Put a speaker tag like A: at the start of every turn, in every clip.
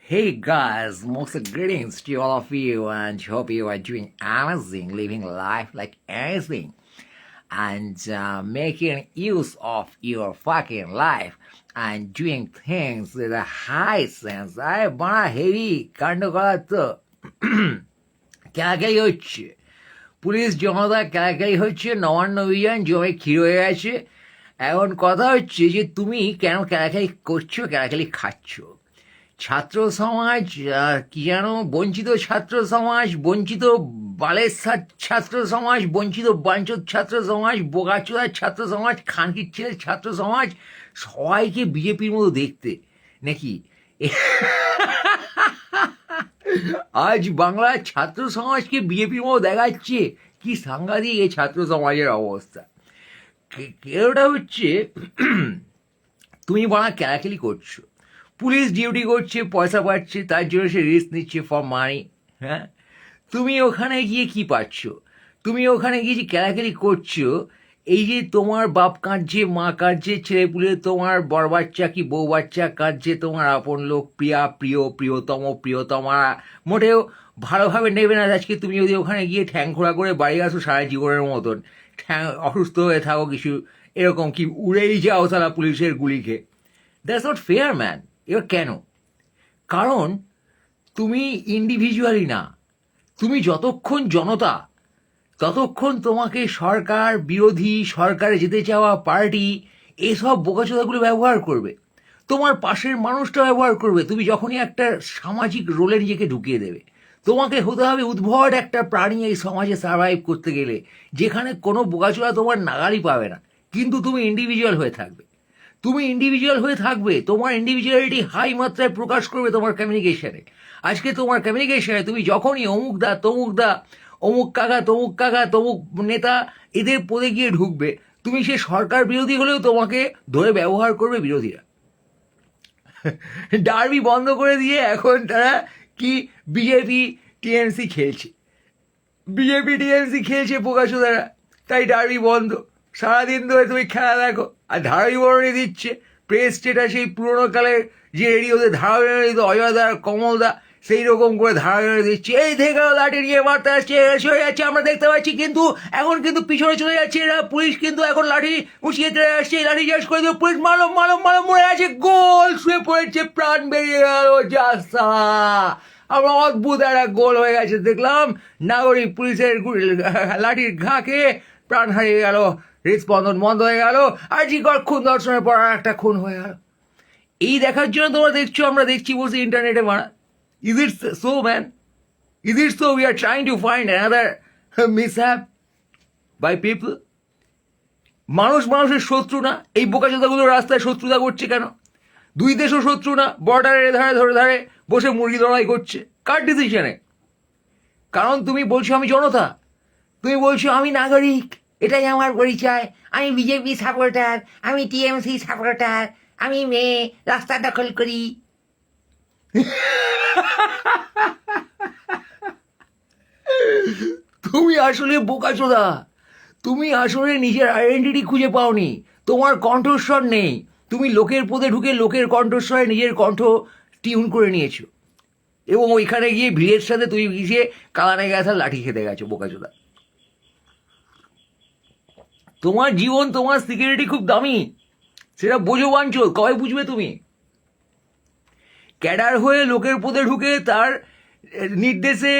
A: Hey guys, most greetings to all of you and hope you are doing amazing, living life like anything and making use of your fucking life and doing things with a high sense. আরে বড় heavy কাণ্ড করার তো কেলাকেলি হচ্ছে, police জনতা কেলাকেলি হচ্ছে, নবান্ন অভিযান জমে ক্ষীর হয়ে গেছে। এখন কথা হচ্ছে যে তুমি কেন কেলাকেলি করছো, কেলাকেলি খাচ্ছ। ছাত্র সমাজ কি যেন বঞ্চিত ছাত্র সমাজ, বঞ্চিত বালের ছাত্র সমাজ, বঞ্চিত বাঞ্চত ছাত্র সমাজ, বোগাচোদার ছাত্র সমাজ, খানকির ছেলের ছাত্র সমাজ, সবাইকে বিজেপির মতো দেখতে নাকি? আজ বাংলার ছাত্র সমাজকে বিজেপির মতো দেখাচ্ছে, কি সাংঘাতিক এই ছাত্র সমাজের অবস্থা। কেউটা হচ্ছে তুমি বলা কেলাকেলি করছো, পুলিশ ডিউটি করছে, পয়সা পাচ্ছে, তার জন্য সে রিস্ক নিচ্ছে ফর মানি। হ্যাঁ, তুমি ওখানে গিয়ে কি পাচ্ছ? তুমি ওখানে গিয়ে যে কেলাকেলি করছো, এই যে তোমার বাপ কাঁদছে, মা কাঁদছে, ছেলেপুলে তোমার বড় বাচ্চা কি বউ বাচ্চা কাঁদছে, তোমার আপন লোক, প্রিয়া প্রিয় প্রিয়তম প্রিয়তমা মোটেও ভালোভাবে নেবে না। আজকে তুমি যদি ওখানে গিয়ে ঠ্যাং খোঁড়া করে বাড়ি আসো সারা জীবনের মতন, ঠ্যাং অসুস্থ হয়ে থাকো কিছু এরকম, কি উড়েই যাও তারা পুলিশের গুলি খেয়ে। That's not fair man. এবার কেন? কারণ তুমি ইন্ডিভিজুয়ালি না, তুমি যতক্ষণ জনতা ততক্ষণ তোমাকে সরকার বিরোধী, সরকারে যেতে চাওয়া পার্টি এসব বোকাচোদাগুলো ব্যবহার করবে, তোমার পাশের মানুষটা ব্যবহার করবে। তুমি যখনই একটা সামাজিক রোলে নিজেকে ঢুকিয়ে দেবে, তোমাকে হতে হবে উদ্ভট একটা প্রাণী এই সমাজে সার্ভাইভ করতে গেলে, যেখানে কোনো বোকাচোদা তোমার নাগালই পাবে না, কিন্তু তুমি ইন্ডিভিজুয়াল হয়ে থাকবে। তুমি ইন্ডিভিজুয়াল হয়ে থাকবে, তোমার ইন্ডিভিজুয়ালিটি হাই মাত্রায় প্রকাশ করবে তোমার কমিউনিকেশনে। আজকে তোমার কমিউনিকেশনে তুমি যখনই অমুক দা তমুক দা, অমুক কাকা তমুক নেতা এদের পদে গিয়ে ঢুকবে, তুমি সে সরকার বিরোধী হলেও তোমাকে ধরে ব্যবহার করবে বিরোধীরা। ডার্বি বন্ধ করে দিয়ে এখন তারা কি বিজেপি টিএমসি খেলছে, বিজেপি টিএমসি খেলছে পোকাচোদারা, তাই ডার্বি বন্ধ। সারাদিন ধরে তুমি খেলা দেখো আর ধারাবি বরণী দিচ্ছে। প্রেস স্টেটাস সেই পুরোনো কালের যে রেডিওতে ধারাবি দিত অজয়দা কমলদা, সেই রকম করে ধারাবি দিচ্ছে। এই থেকে লাঠি নিয়ে মারতে আসছে, সরে যাচ্ছে, আমরা দেখতে পাচ্ছি, কিন্তু এখন কিন্তু পিছনে চলে যাচ্ছে এরা। পুলিশ কিন্তু এখন লাঠি উঁচিয়ে চলে আসছে, লাঠি চাষ করে দিয়ে পুলিশ মালম মালম মালম মরে আছে, গোল শুয়ে পড়েছে, প্রাণ বেরিয়ে গেল। যা আমরা অদ্ভুত একটা গোল হয়ে গেছে দেখলাম, নাগরিক পুলিশের লাঠির ঘা খেয়ে প্রাণ হারিয়ে গেল, হৃদস্পন্দন বন্ধ হয়ে গেল, আর জিকর খুন দর্শনের পর আর একটা খুন হয়ে গেল। এই দেখার জন্য তোমরা দেখছো, আমরা দেখছি বলছি ইন্টারনেটে মারা। Is it so man? Is it so? We are trying to find another mishap by people. মানুষ মানুষের শত্রু না, এই বোকাচোদাগুলো রাস্তায় শত্রুতা করছে কেন? দুই দেশও শত্রু না, বর্ডারের ধারে ধরে ধারে বসে মুরগি লড়াই করছে, কার ডিসিশনে? কারণ তুমি বলছো আমি জনতা, তুমি বলছো আমি নাগরিক, এটাই আমার পরিচয়, আমি বিজেপি সাপোর্টার, আমি টিএমসি সাপোর্টার, আমি মেয়ে, রাস্তা দখল করি। তুমি আসলে বোকাচোদা, তুমি আসলে নিজের আইডেন্টিটি খুঁজে পাওনি, তোমার কণ্ঠস্বর নেই, তুমি লোকের পদে ঢুকে লোকের কণ্ঠস্বরে নিজের কণ্ঠ টিউন করে নিয়েছো, এবং ওইখানে গিয়ে ভিড়ের সাথে তুমি গিয়ে কালানে গেছা লাঠি খেতে গেছো বোকাচোদা। তোমার জীবন, তোমার সিকিউরিটি খুব দামি, সেটা বোঝো বাঞ্চল, কবে বুঝবে তুমি? ক্যাডার হয়ে লোকের পদে ঢুকে তার নির্দেশে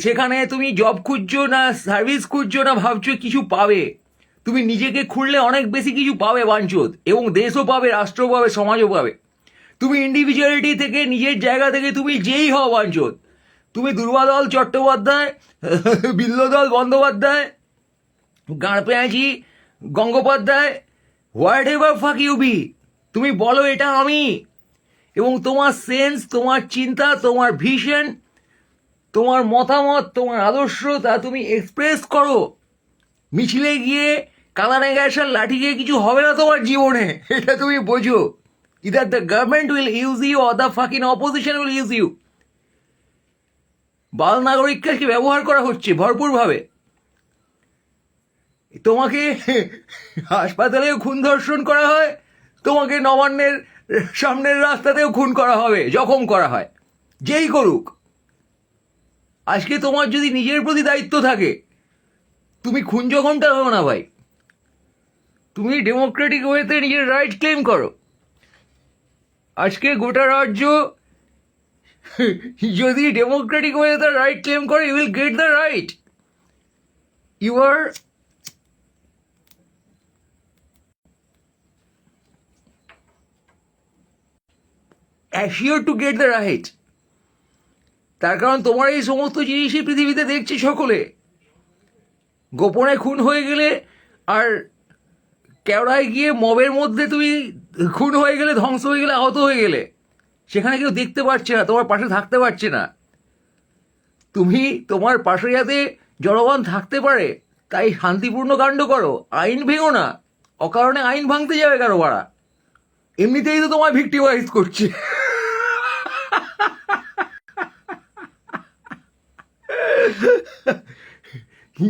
A: সেখানে তুমি জব খুঁজছো না সার্ভিস খুঁজছো না ভাবছো কিছু পাবে। তুমি নিজেকে খুঁড়লে অনেক বেশি কিছু পাবে বাঞ্চদ, এবং দেশও পাবে, রাষ্ট্র পাবে, সমাজও পাবে। তুমি ইন্ডিভিজুয়ালিটি থেকে, নিজের জায়গা থেকে তুমি যেই হও বাঞ্চদ, তুমি দুর্বাদল চট্টোপাধ্যায়, বিল্লদল বন্দ্যোপাধ্যায়, গাঁড়পেঁয়াজি Gangopadhyay, whatever fuck you be, তুমি বলো এটা আমি, এবং তোমার সেন্স, তোমার চিন্তা, তোমার ভিশন, তোমার মতামত, তোমার আদর্শ তা তুমি এক্সপ্রেস করো। মিছিলে গিয়ে কালানে গ্যাসার লাঠি গিয়ে কিছু হবে না তোমার জীবনে, এটা তুমি বোঝো। Either the government will use you or the fucking opposition will use you. বাল নাগরিককে ব্যবহার করা হচ্ছে ভরপুরভাবে। তোমাকে হাসপাতালেও খুন ধর্ষণ করা হয়, তোমাকে নবান্নের সামনের রাস্তাতেও খুন করা হবে, জখম করা হয়। যেই করুক, আজকে তোমার যদি নিজের প্রতি দায়িত্ব থাকে, তুমি খুন জখমটা হও না ভাই, তুমি ডেমোক্রেটিক ওয়েতে নিজের রাইট ক্লেম করো। আজকে গোটা রাজ্য যদি ডেমোক্রেটিক ওয়ে তার রাইট ক্লেম করে, you will get the right. You are assured to get the right. তার কারণ তোমার এই সমস্ত জিনিসই পৃথিবীতে দেখছি সকলে। গোপনে খুন হয়ে গেলে আর কেওড়ায় গিয়ে মবের মধ্যে তুমি খুন হয়ে গেলে, ধ্বংস হয়ে গেলে, আহত হয়ে গেলে, সেখানে কেউ দেখতে পাচ্ছে না, তোমার পাশে থাকতে পারছে না। তুমি তোমার পাশে যাতে জনগণ থাকতে পারে তাই শান্তিপূর্ণ কাণ্ড করো, আইন ভেঙো না। অকারণে আইন ভাঙতে যাবে কারো বাড়া? এমনিতেই তো তোমায় ভিক্টিমাইজ করছে।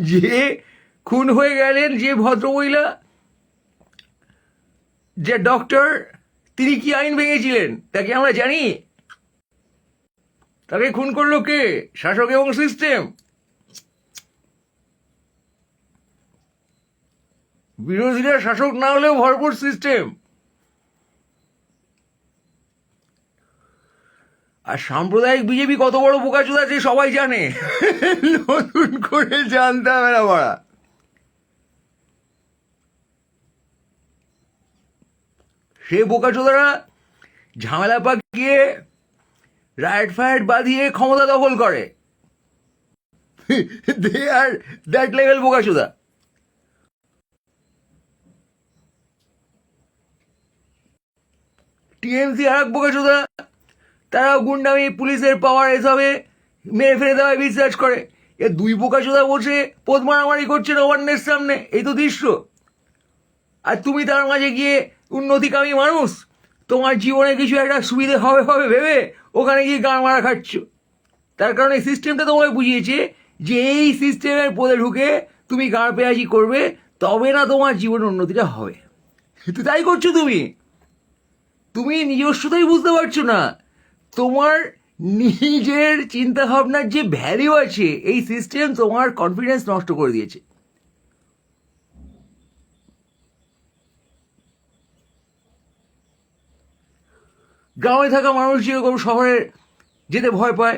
A: যে খুন হয়ে গেলেন যে ভদ্রমহিলা, যে ডক্টর, তিনি কি আইন ভেঙেছিলেন তাকে আমরা জানি? তাকে খুন করলো কে? শাসক এবং সিস্টেম। বিরোধীরা শাসক না হলেও ভরপুর সিস্টেম। আর সাম্প্রদায়িক বিজেপি কত বড় বোকাচোদা আছে সবাই জানে, নতুন করে জানতে হবে না বাড়া। সে বোকাচোদারা ঝামেলা পাকিয়ে রাইট ফাইট বাঁধিয়ে ক্ষমতা দখল করে। দে আর দ্যাট লেভেল বোকাচোদা। টিএমসি আর এক বোকাচোদা, তারাও গুন্ডামি, পুলিশের পাওয়ার, এসবে মেরে ফেলে দেওয়ায় বিশ্বাস করে। এ দুই বোকাচোদা বসে পোদ মারামারি করছে নবান্নের সামনে, এই তো দৃশ্য। আর তুমি তার মাঝে গিয়ে উন্নতিকামী মানুষ, তোমার জীবনে কিছু একটা সুবিধে হবে হবে ভেবে ওখানে গিয়ে গান মারা খাচ্ছ। তার কারণে সিস্টেমটা তোমাকে বুঝিয়েছে যে এই সিস্টেমের পদে ঢুকে তুমি গান পেঁয়াজি করবে, তবে না তোমার জীবনের উন্নতিটা হবে। তো তাই করছো তুমি। তুমি নিজস্বতাই বুঝতে পারছো না। তোমার নিজের চিন্তা ভাবনার যে ভ্যালু আছে, এই সিস্টেম তোমার কনফিডেন্স নষ্ট করে দিয়েছে। গ্রামে থাকা মানুষ যেরকম শহরে যেতে ভয় পায়,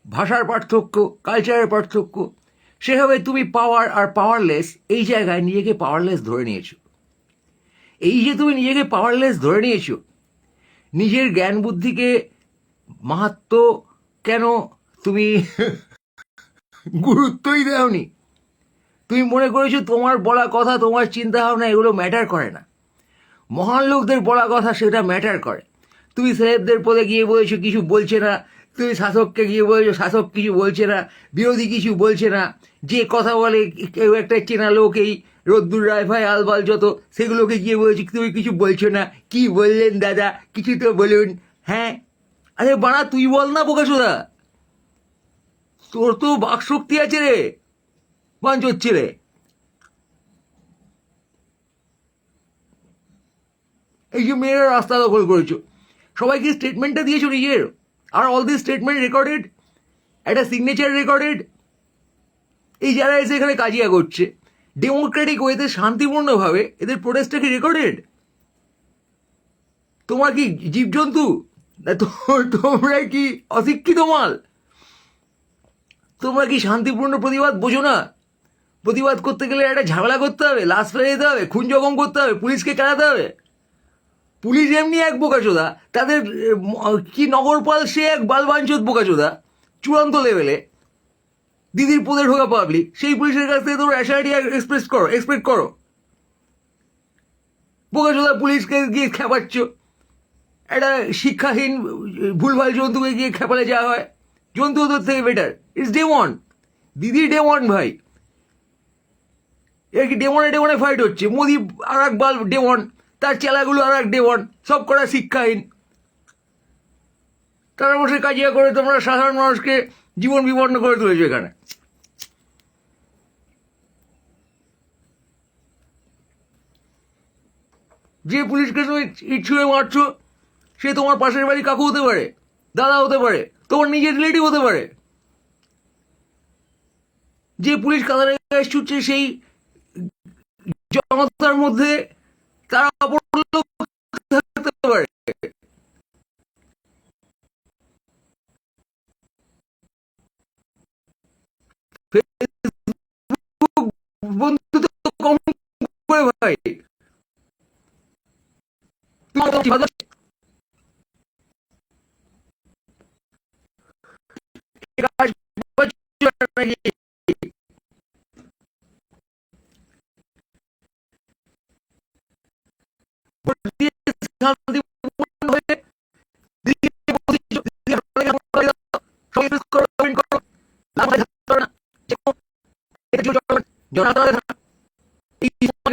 A: ভাষার পার্থক্য, কালচারের পার্থক্য, সেভাবে তুমি পাওয়ার আর পাওয়ারলেস এই জায়গায় নিজেকে পাওয়ারলেস ধরে নিয়েছো। এই যে তুমি নিজেকে পাওয়ারলেস ধরে নিয়েছো, নিজের জ্ঞান বুদ্ধিকে মাহাত্ম কেন তুমি গুরুত্বই দেওনি। তুমি মনে করেছো তোমার বলা কথা, তোমার চিন্তা ভাবনা এগুলো ম্যাটার করে না। মহান লোকদের বলা কথা সেটা ম্যাটার করে। তুমি সেলেবদের পদে গিয়ে বলেছো কিছু বলছে না, তুমি শাসককে গিয়ে বলেছো শাসক কিছু বলছে না, বিরোধী কিছু বলছে না, যে কথা বলে কেউ একটা চেনা লোক, এই রোদ্দুর রায় ভাই আলবাল যত, সেগুলোকে গিয়ে বলেছি তুমি কিছু বলছো না। কি বললেন দাদা, কিছু তো বলুন। হ্যাঁ, আরে বাড়া তুই বল না বোকাচোদা, তোর তো বাকশক্তি আছে রে, বাঞ্চ হচ্ছে রে। এই যে মেয়েরা রাস্তা দখল করেছো, সবাইকে স্টেটমেন্টটা দিয়েছো নিজের, আর অল দিস স্টেটমেন্ট রেকর্ডেড, একটা সিগনেচার রেকর্ডেড। এই যারা এসে এখানে কাজিয়া করছে ডেমোক্রেটিক ওয়েতে শান্তিপূর্ণভাবে, এদের প্রোটেস্টটা কি রেকর্ডেড? তোমার কি জীবজন্তু? তোমরা কি অশিক্ষিত মাল? তোমরা কি শান্তিপূর্ণ প্রতিবাদ বোঝো না? প্রতিবাদ করতে গেলে একটা ঝামেলা করতে হবে, লাশ ফেলে যেতে হবে, খুন জখম করতে হবে, পুলিশকে কেড়াতে হবে। পুলিশ এমনি এক বোকাচোদা, তাদের কি নগরপাল সে এক বালবাঞ্চত বোকাচোদা চূড়ান্ত লেভেলে। দিদির পদে ঢোকা পাবলিক, সেই পুলিশের কাছ থেকে তোমরা অ্যাসাইটি এক্সপেক্ট করো। বোকাচোদা পুলিশকে গিয়ে খেপাচ্ছ। একটা শিক্ষাহীন ভুলভাল জন্তুকে গিয়ে খেপালে যাওয়া হয়, জন্তু ওদের থেকে বেটার। ইটস ডেমন, দিদি ডেমন ভাই। এর কি ডেমনে ডেমনে ফাইট হচ্ছে? মোদি আর এক বাল ডেমন, তার চেলাগুলো আর এক ডেমন, সব করা শিক্ষাহীন। তারা বসে কাজিয়া করে তোমরা সাধারণ মানুষকে জীবন বিপন্ন করে তুলেছো এখানে। যে পুলিশকে তুমি ইট ছুঁড়ে মারছো, সে তোমার পাশের বাড়ি কাকু হতে পারে। দাদা হতে পারে, তোমার নিজের রিলেটিভ হতে পারে। যে পুলিশ কাঁদানে গ্যাস ছুটছে সেই জনতার মধ্যে তারা অপর লোক থাকতে পারে। বন্ধু তো কম করে ভাই,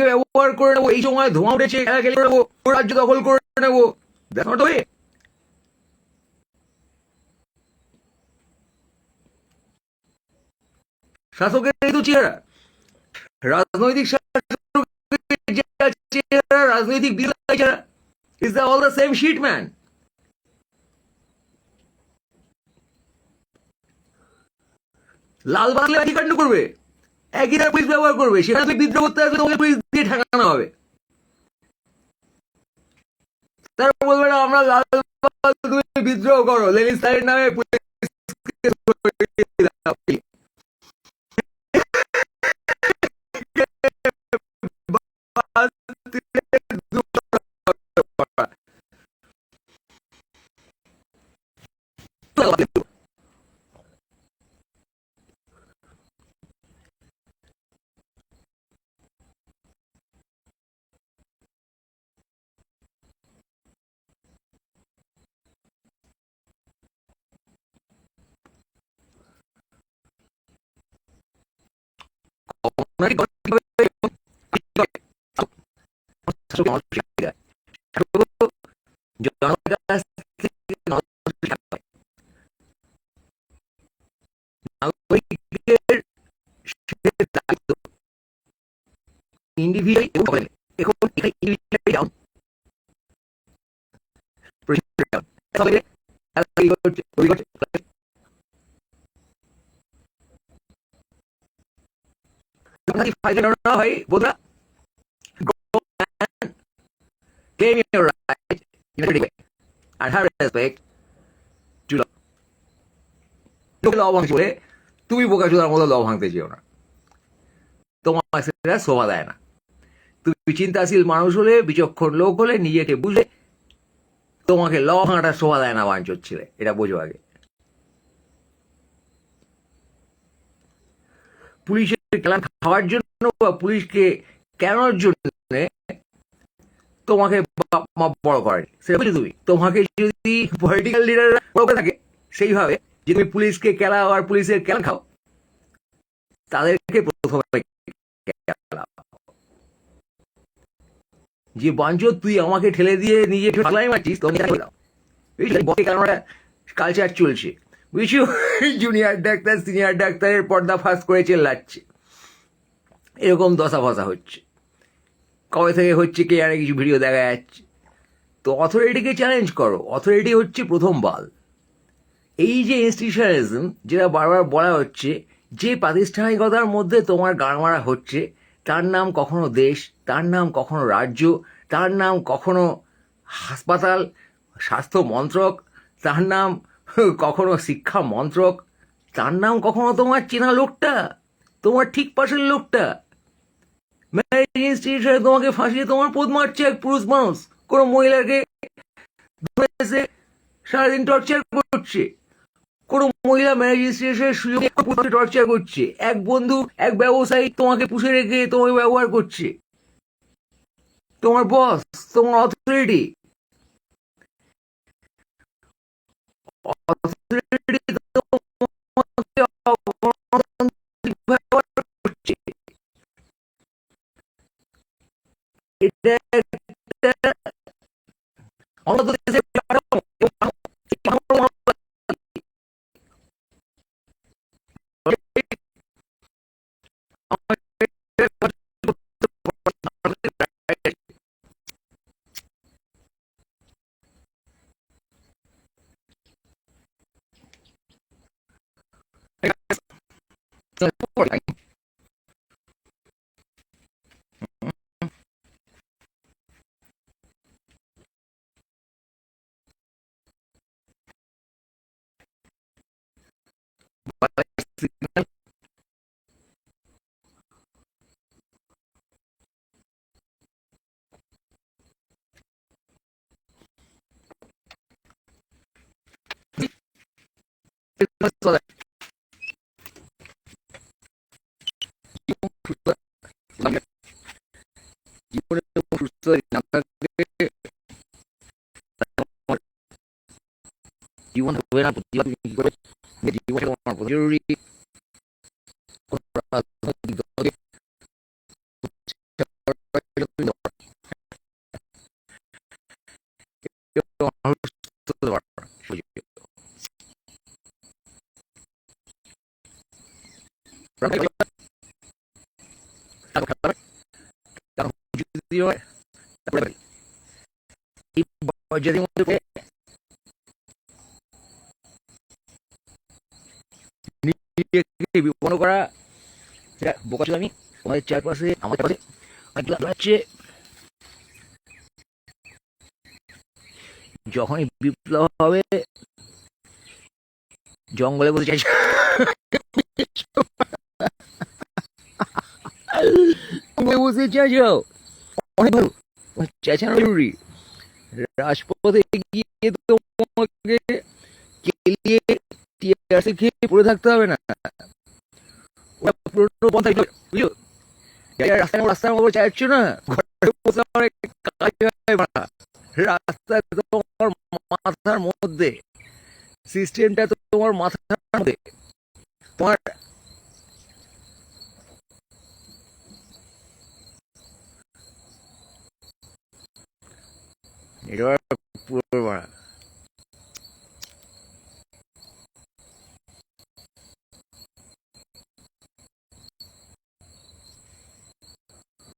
A: ব্যবহার করে নেবো, এই সময় ধোঁয়া উঠেছে খেলাখেলি করে নেবো, রাজ্য দখল করে নেবো। দেখো তো শাসকের এই তো চেহারা, রাজনৈতিক চেহারা, রাজনৈতিক বিরোধী চেহারা, is all the same shit man. লাল বাংলা একই কাণ্ড করবে, একই তার পুলিশ ব্যবহার করবে, সেখানে তুমি বিদ্রোহ করতে আসবে, তোমাকে পুলিশ দিয়ে ঠেকানো হবে। তারা বলবে না আমরা লাল তুমি বিদ্রোহ করো, লেনিন স্যারের নামে ইন্ডিভিজুয়াল হয় বোধরা claim your right in a critical way and have respect to law. ল ভাঙছি বলে তুমি বোকা চোদার মতো ল ভাঙতে চেও না, তোমার সেটা শোভা দেয় না। তুমি চিন্তাশীল মানুষ হলে, বিচক্ষণ লোক হলে, নিজেকে বুঝে তোমাকে ল ভাঙাটা শোভা দেয় না বাঞ্চোর ছেলে, এটা বোঝো আগে। পুলিশের কেলান খাওয়ার জন্য বা পুলিশকে কেনার জন্য তোমাকে বড় করেনি, সেটা বুঝো তুমি। তোমাকে যদি পলিটিক্যাল লিডাররা বড় করে থাকে সেইভাবে যে তুমি পুলিশকে কেলাও আর পুলিশের কেলান খাও, তাদেরকে প্রথমে যে বাঞ্চোর তুই আমাকে ঠেলে দিয়ে নিজে ঠেলাই মারছিস, কালচার চলছে বুঝছো। জুনিয়র ডাক্তার সিনিয়র ডাক্তারের পর্দা ফাঁস করে চেল্লাচ্ছে, এরকম দশা ফসা হচ্ছে। কবে থেকে হচ্ছে কে জানে, কিছু ভিডিও দেখা যাচ্ছে। তো অথরিটিকে চ্যালেঞ্জ করো, অথরিটি হচ্ছে প্রথম বাল। এই যে ইনস্টিটিউশনালিজম যেটা বারবার বলা হচ্ছে, যে প্রাতিষ্ঠানিকতার মধ্যে তোমার গান মারা হচ্ছে, তার নাম কখনো দেশ, তার নাম কখনো রাজ্য, তার নাম কখনো হাসপাতাল, স্বাস্থ্য মন্ত্রক, তার নাম কখনো শিক্ষা মন্ত্রক, তার নাম কখনো তোমার চেনা লোকটা, তোমার ঠিক পাশের লোকটা। ম্যারেজ ইনস্টিটিউশনে তোমাকে ফাঁসিয়ে তোমার পদ মারছে এক পুরুষ মানুষ, কোনো মহিলাকে ধরে এসে সারাদিন টর্চার করছে, কোনো মহিলা ম্যারেজ রেজিস্ট্রেশনের সুযোগে টর্চার করছে, এক বন্ধু এক ব্যবসায়ী তোমাকে পুষে রেখে তোমাকে ব্যবহার করছে, তোমার বস, তোমার অথরিটি করছে। এটা জীবন হবে না, প্রতিবাদ কি করে জীবনে তোমার জরুরি যদি মধ্যে নিজেকে বিপন্ন করা, সেটা বোকা ছিল আমি। আমাদের চারপাশে আমাদের পাশে অনেক হচ্ছে, যখনই বিপ্লব হবে জঙ্গলে বসে চাইছে, জঙ্গলে বসে চাইছো অনেক ভালো, চেঁচানো জরুরি। রাজপথে গিয়ে তোমাকে কেলিয়ে টিয়ারসি খেয়ে পড়ে থাকতে হবে না, ওটা পুরোনো পথ বুঝলো। রাস্তার মধ্যে চাইছ না, ঘরে বসে আমার কাজ হয় না। রাস্তায় তোমার মাথার মধ্যে, সিস্টেমটা তো তোমার মাথার মধ্যে, তোমার নেটওয়ার্ক